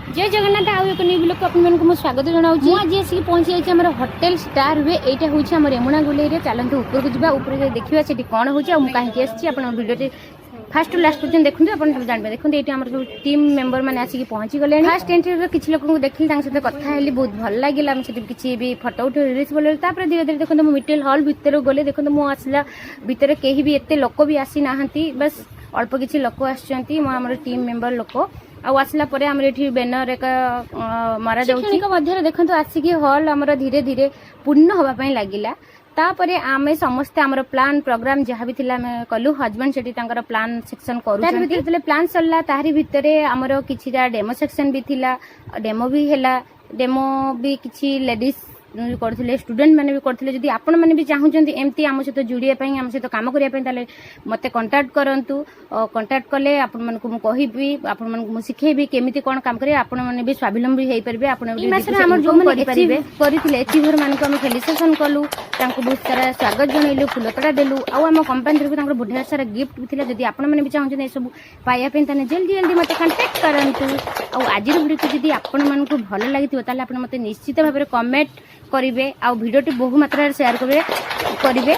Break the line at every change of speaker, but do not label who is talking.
जय जगन्नाथ आउ एक न्यू ब्लॉग आपको स्वागत जनाऊँ आज आसिक पहुंची जाइए होटेल स्टार वे यहाँ हूँ रेमुणा गुलेरी चलते ऊपर को जावा ऊपर देखा से कौन हो कहीं आसी भिडियो फास्ट लास्ट पर्यटन देखते आप जानते देखते ये आम सब टीम मेम्बर मैंने आसिक पहुंची गले फास्ट एंट्री किसी लोक देखिए सहित कथा बहुत भल लगे किसी भी फटो उठे रिल्स बोले धीरे धीरे देखते मिटेल हॉल भितर गले देखते मुझे आसला भितर कहीं भी एत लोक भी आसी ना बस अल्प किसी लोक आम टीम मेम्बर लोक आसला बैनर एक मरा जाऊँगी देखो आसिक हॉल आमर धीरे धीरे पूर्ण होगापी लगिला तापरे आमे समस्ते आमर प्लान प्रोग्राम जहाँ भी थिला आमे कलु हजबैंड सेठी तांकर प्लान सेक्शन करू प्लान सरला तारी भितरे आमर किछिटा डेमो सेक्शन भी थिला डेमो भी हैला डेमो भी किछि लेडीज करथिले स्टूडेंट माने भी करथिले जदि आपण माने भी चाहुचंती एमती आम सहित जुड़िया पई आम सहित काम करिया पई ताले मते कांटेक्ट करंतु कांटेक्ट कले आपण मन को मु कहिबी आपण मन को मु सिखेबी केमिति कोन काम करे आपण माने भी स्वावलंबी हेई परबे आपण ई मासरे हमर जो करि परिबे करिथिले एचीवर मान को हम फेलिसिटेशन कलु तांको बहुत सारा स्वागत जणैलु फुलतडा देलु आ हम कंपनी तरफ तांकर बहुत सारा गिफ्ट भी थिला जदि आपण माने भी चाहुचंती ए सब पाया पई ताने जल्दी जल्दी मते कांटेक्ट करंतु आ आज वीडियो को जदि आपण मन को भलो लागिथिबो ताले आपण मते निश्चित भाबरे कमेंट करेंगे आ भिडियो बहु मात्रा शेयर करेंगे।